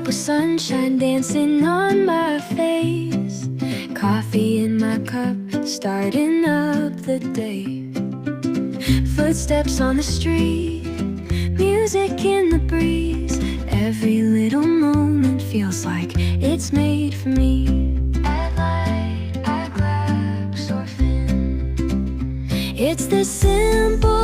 with sunshine dancing on my face. Coffee in my cup, starting up the day. Footsteps on the street, music in the breeze. Every little moment feels like it's made for me. At light, I grab Sorfin. It's the simple